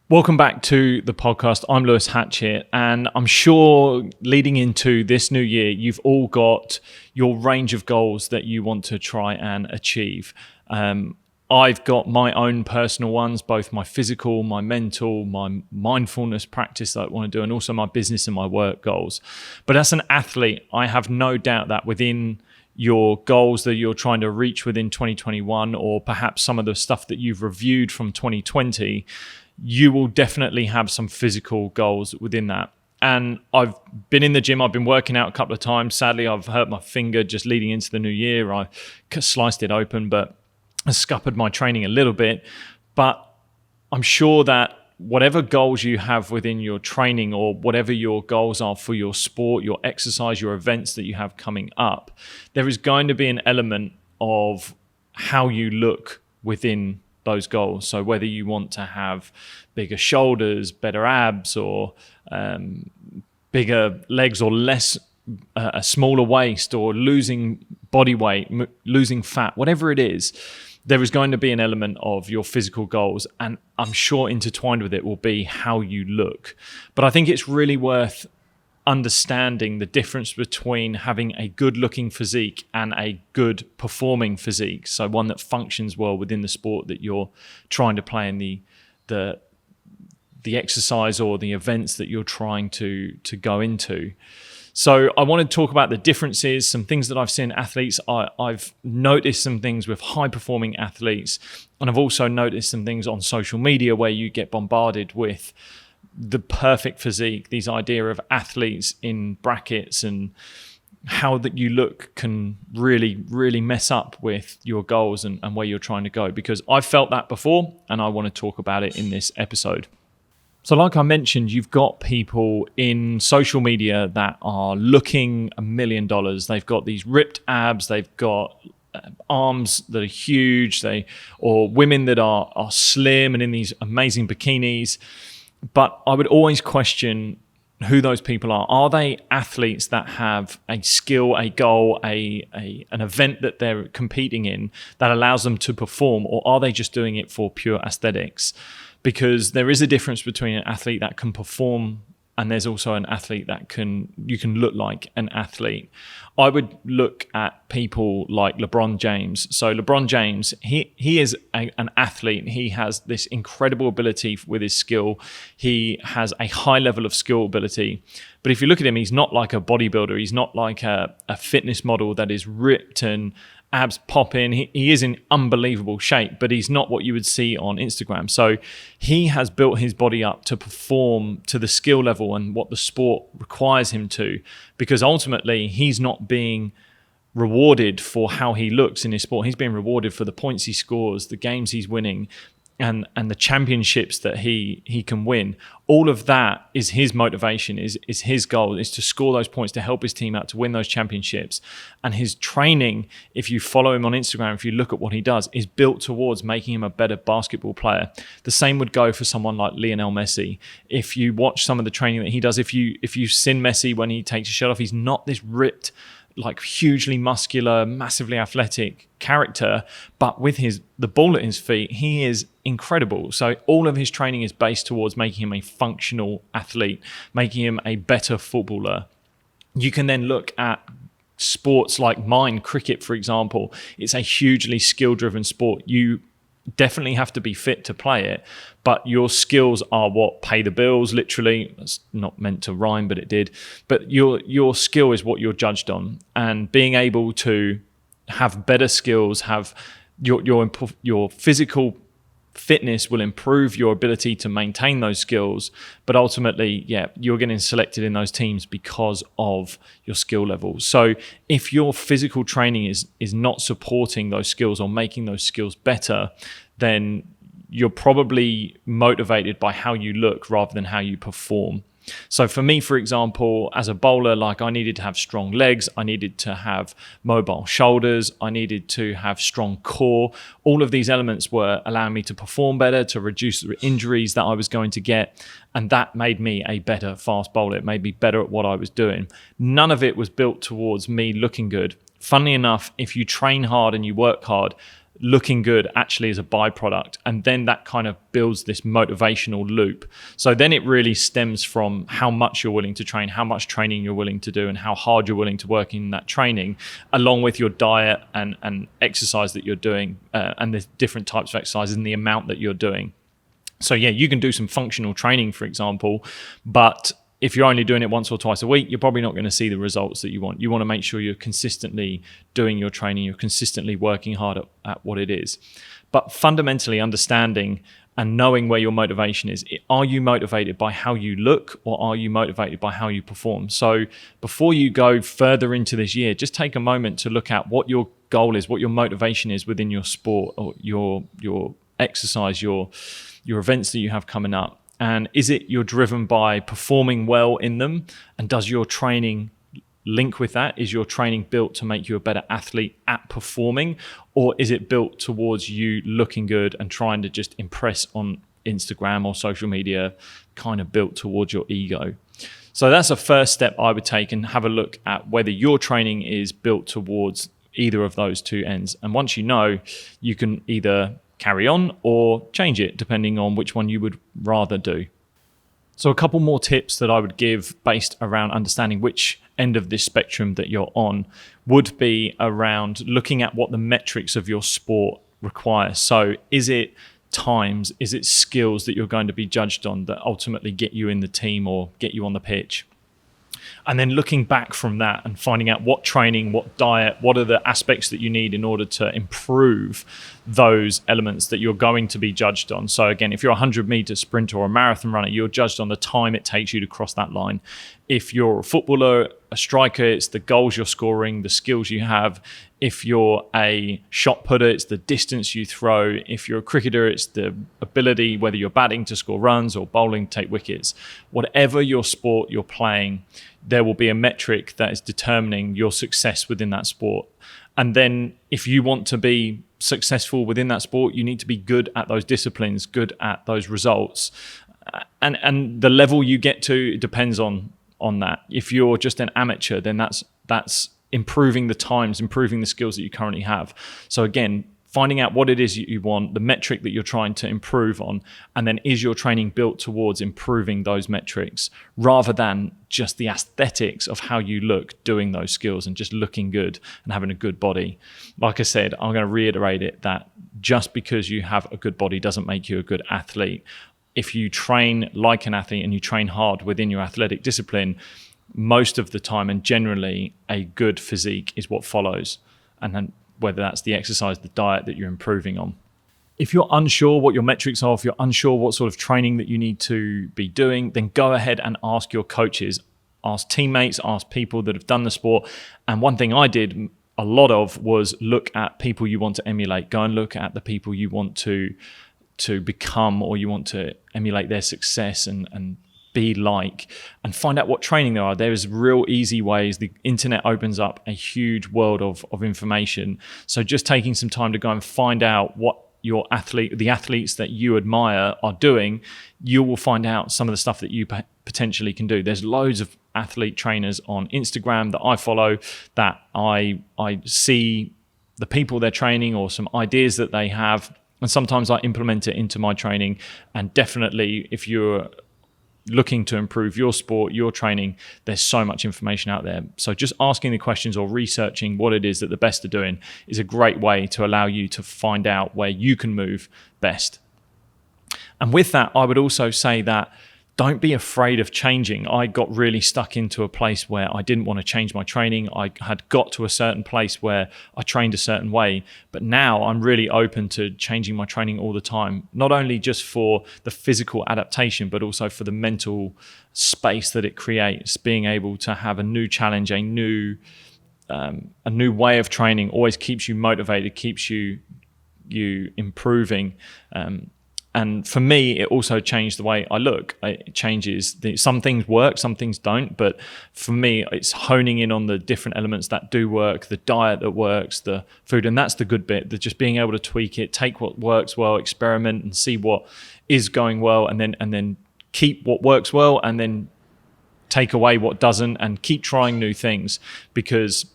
Welcome back to the podcast. I'm Lewis Hatchett, and I'm sure leading into this new year, you've all got your range of goals that you want to try and achieve. I've got my own personal ones, both my physical, my mental, my mindfulness practice that I want to do, and also my business and my work goals. But as an athlete, I have no doubt that within your goals that you're trying to reach within 2021, or perhaps some of the stuff that you've reviewed from 2020, you will definitely have some physical goals within that. And I've been in the gym, I've been working out a couple of times. Sadly, I've hurt my finger just leading into the new year. I sliced it open, but I scuppered my training a little bit. But I'm sure that whatever goals you have within your training, or whatever your goals are for your sport, your exercise, your events that you have coming up, there is going to be an element of how you look within those goals. So whether you want to have bigger shoulders, better abs, or bigger legs, or less, a smaller waist, or losing body weight, losing fat, whatever it is, there is going to be an element of your physical goals. And I'm sure intertwined with it will be how you look. But I think it's really worth understanding the difference between having a good looking physique and a good performing physique. So one that functions well within the sport that you're trying to play in, the exercise or the events that you're trying to go into. So I want to talk about the differences, some things that I've seen athletes. I've noticed some things with high performing athletes, and I've also noticed some things on social media where you get bombarded with the perfect physique, these idea of athletes in brackets, and how that you look can really, really mess up with your goals and where you're trying to go, because I've felt that before and I want to talk about it in this episode. So like I mentioned, you've got people in social media that are looking $1 million. They've got these ripped abs, they've got arms that are huge, or women that are slim and in these amazing bikinis. But I would always question who those people are. Are they athletes that have a skill, a goal, an event that they're competing in that allows them to perform, or are they just doing it for pure aesthetics? Because there is a difference between an athlete that can perform and there's also an athlete that you can look like an athlete. I would look at people like Lebron James. So LeBron James, he is an athlete. He has this incredible ability with his skill. He has a high level of skill ability. But if you look at him, he's not like a bodybuilder. He's not like a fitness model that is ripped and abs popping. He is in unbelievable shape, but he's not what you would see on Instagram. So he has built his body up to perform to the skill level and what the sport requires him to, because ultimately he's not being rewarded for how he looks in his sport. He's being rewarded for the points he scores, the games he's winning, and the championships that he can win. All of that is his motivation, is his goal, is to score those points, to help his team out, to win those championships. And his training, if you follow him on Instagram, if you look at what he does, is built towards making him a better basketball player. The same would go for someone like Lionel Messi. If you watch some of the training that he does, if you've seen Messi when he takes his shirt off, he's not this ripped, like hugely muscular, massively athletic character, but with the ball at his feet, he is incredible. So all of his training is based towards making him a functional athlete, making him a better footballer. You can then look at sports like mine, cricket, for example. It's a hugely skill-driven sport. You definitely have to be fit to play it, but your skills are what pay the bills, literally. That's not meant to rhyme, but it did. But your skill is what you're judged on, and being able to have better skills, have your physical fitness will improve your ability to maintain those skills, but ultimately, you're getting selected in those teams because of your skill levels. So if your physical training is not supporting those skills or making those skills better, then you're probably motivated by how you look rather than how you perform. So for me, for example, as a bowler, like I needed to have strong legs, I needed to have mobile shoulders, I needed to have strong core. All of these elements were allowing me to perform better, to reduce the injuries that I was going to get. And that made me a better fast bowler. It made me better at what I was doing. None of it was built towards me looking good. Funnily enough, if you train hard and you work hard, looking good actually is a byproduct. And then that kind of builds this motivational loop. So then it really stems from how much you're willing to train, how much training you're willing to do, and how hard you're willing to work in that training, along with your diet and exercise that you're doing, and the different types of exercises and the amount that you're doing. So yeah, you can do some functional training, for example, but if you're only doing it once or twice a week, you're probably not going to see the results that you want. You want to make sure you're consistently doing your training, you're consistently working hard at what it is. But fundamentally understanding and knowing where your motivation is. Are you motivated by how you look, or are you motivated by how you perform? So before you go further into this year, just take a moment to look at what your goal is, what your motivation is within your sport or your exercise, your events that you have coming up. And is it you're driven by performing well in them? And does your training link with that? Is your training built to make you a better athlete at performing? Or is it built towards you looking good and trying to just impress on Instagram or social media, kind of built towards your ego? So that's a first step I would take, and have a look at whether your training is built towards either of those two ends. And once you know, you can either carry on or change it depending on which one you would rather do. So a couple more tips that I would give based around understanding which end of this spectrum that you're on would be around looking at what the metrics of your sport require. So is it times, is it skills that you're going to be judged on that ultimately get you in the team or get you on the pitch? And then looking back from that and finding out what training, what diet, what are the aspects that you need in order to improve those elements that you're going to be judged on. So again, if you're a 100-meter sprinter or a marathon runner, you're judged on the time it takes you to cross that line. If you're a footballer, a striker, it's the goals you're scoring, the skills you have. If you're a shot putter, it's the distance you throw. If you're a cricketer, it's the ability, whether you're batting to score runs or bowling to take wickets. Whatever your sport you're playing, there will be a metric that is determining your success within that sport. And then if you want to be successful within that sport, you need to be good at those disciplines, good at those results. And the level you get to depends on that. If you're just an amateur, then that's improving the times, improving the skills that you currently have. So again, finding out what it is you want, the metric that you're trying to improve on, and then is your training built towards improving those metrics rather than just the aesthetics of how you look doing those skills and just looking good and having a good body. Like I said, I'm going to reiterate it, that just because you have a good body doesn't make you a good athlete. If you train like an athlete and you train hard within your athletic discipline, most of the time and generally a good physique is what follows. And then whether that's the exercise, the diet that you're improving on. If you're unsure what your metrics are, if you're unsure what sort of training that you need to be doing, then go ahead and ask your coaches, ask teammates, ask people that have done the sport. And one thing I did a lot of was look at people you want to emulate. Go and look at the people you want to become, or you want to emulate their success and be like, and find out what training there are. There is real easy ways. The internet opens up a huge world of information. So just taking some time to go and find out what the athletes that you admire are doing, you will find out some of the stuff that you potentially can do. There's loads of athlete trainers on Instagram that I follow, that I see the people they're training or some ideas that they have, and sometimes I implement it into my training. And definitely, if you're looking to improve your sport, your training, there's so much information out there. So just asking the questions or researching what it is that the best are doing is a great way to allow you to find out where you can move best. And with that, I would also say that don't be afraid of changing. I got really stuck into a place where I didn't want to change my training. I had got to a certain place where I trained a certain way, but now I'm really open to changing my training all the time, not only just for the physical adaptation, but also for the mental space that it creates. Being able to have a new challenge, a new way of training always keeps you motivated, keeps you improving. And for me, it also changed the way I look. It changes. Some things work, some things don't. But for me, it's honing in on the different elements that do work, the diet that works, the food. And that's the good bit, that just being able to tweak it, take what works well, experiment and see what is going well, and then keep what works well, and then take away what doesn't, and keep trying new things. Because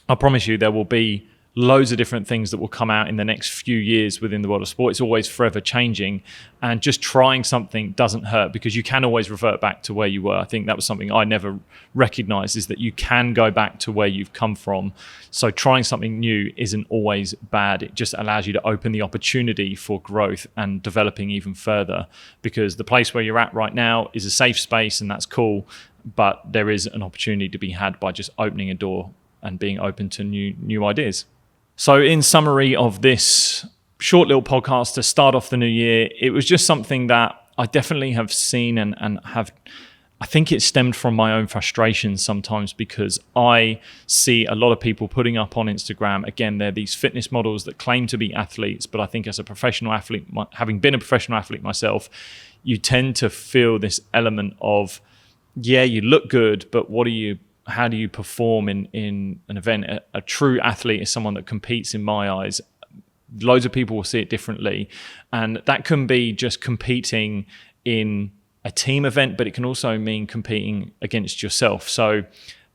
I promise you, there will be loads of different things that will come out in the next few years within the world of sport. It's always forever changing, and just trying something doesn't hurt, because you can always revert back to where you were. I think that was something I never recognized, is that you can go back to where you've come from. So trying something new isn't always bad. It just allows you to open the opportunity for growth and developing even further, because the place where you're at right now is a safe space, and that's cool, but there is an opportunity to be had by just opening a door and being open to new ideas. So in summary of this short little podcast to start off the new year, it was just something that I definitely have seen and have, I think it stemmed from my own frustrations sometimes, because I see a lot of people putting up on Instagram, again, they're these fitness models that claim to be athletes, but I think as a professional athlete, having been a professional athlete myself, you tend to feel this element of, yeah, you look good, but how do you perform in an event? A true athlete is someone that competes, in my eyes. Loads of people will see it differently. And that can be just competing in a team event, but it can also mean competing against yourself. So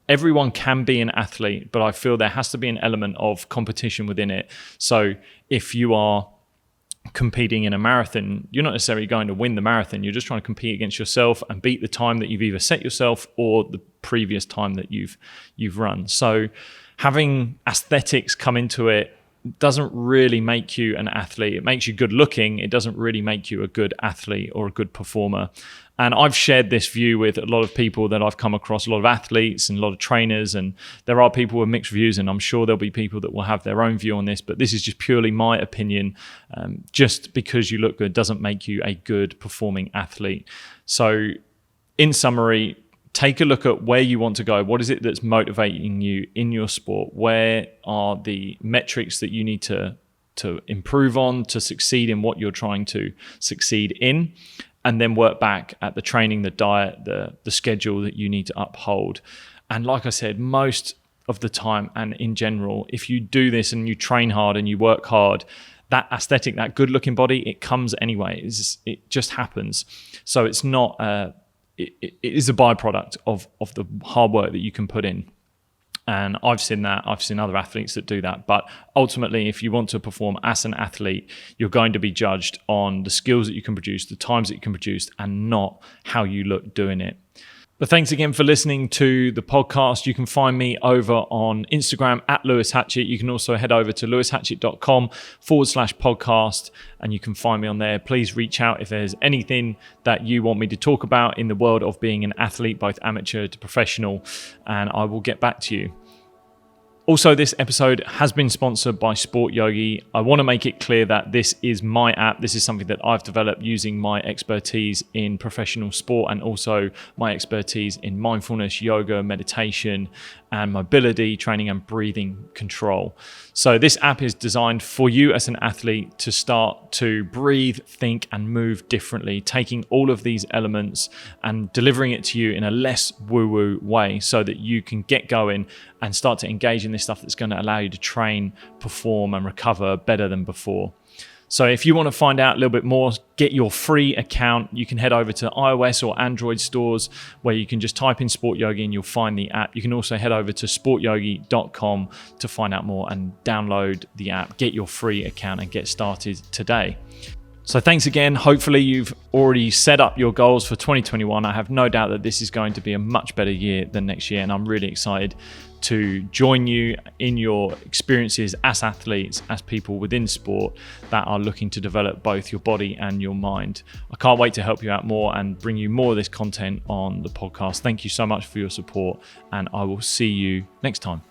everyone can be an athlete, but I feel there has to be an element of competition within it. So if you are competing in a marathon, you're not necessarily going to win the marathon. You're just trying to compete against yourself and beat the time that you've either set yourself or the previous time that you've run. So having aesthetics come into it doesn't really make you an athlete. It makes you good looking. It doesn't really make you a good athlete or a good performer. And I've shared this view with a lot of people that I've come across, a lot of athletes and a lot of trainers, and there are people with mixed views, and I'm sure there'll be people that will have their own view on this, but this is just purely my opinion. Just because you look good doesn't make you a good performing athlete. So in summary, take a look at where you want to go. What is it that's motivating you in your sport? Where are the metrics that you need to improve on to succeed in what you're trying to succeed in? And then work back at the training, the diet, the schedule that you need to uphold. And like I said, most of the time and in general, if you do this and you train hard and you work hard, that aesthetic, that good looking body, it comes anyway. It just happens. So it's not, it is a byproduct of the hard work that you can put in. And I've seen that. I've seen other athletes that do that. But ultimately, if you want to perform as an athlete, you're going to be judged on the skills that you can produce, the times that you can produce, and not how you look doing it. But thanks again for listening to the podcast. You can find me over on Instagram at Lewis Hatchett. You can also head over to lewishatchett.com/podcast, and you can find me on there. Please reach out if there's anything that you want me to talk about in the world of being an athlete, both amateur to professional, and I will get back to you. Also, this episode has been sponsored by Sport Yogi. I want to make it clear that this is my app. This is something that I've developed using my expertise in professional sport and also my expertise in mindfulness, yoga, meditation, and mobility training and breathing control. So this app is designed for you as an athlete to start to breathe, think, and move differently, taking all of these elements and delivering it to you in a less woo-woo way so that you can get going and start to engage in this stuff that's going to allow you to train, perform, and recover better than before. So if you want to find out a little bit more, get your free account. You can head over to iOS or Android stores where you can just type in Sport Yogi and you'll find the app. You can also head over to sportyogi.com to find out more and download the app, get your free account and get started today. So thanks again. Hopefully you've already set up your goals for 2021. I have no doubt that this is going to be a much better year than next year, and I'm really excited to join you in your experiences as athletes, as people within sport that are looking to develop both your body and your mind. I can't wait to help you out more and bring you more of this content on the podcast. Thank you so much for your support, and I will see you next time.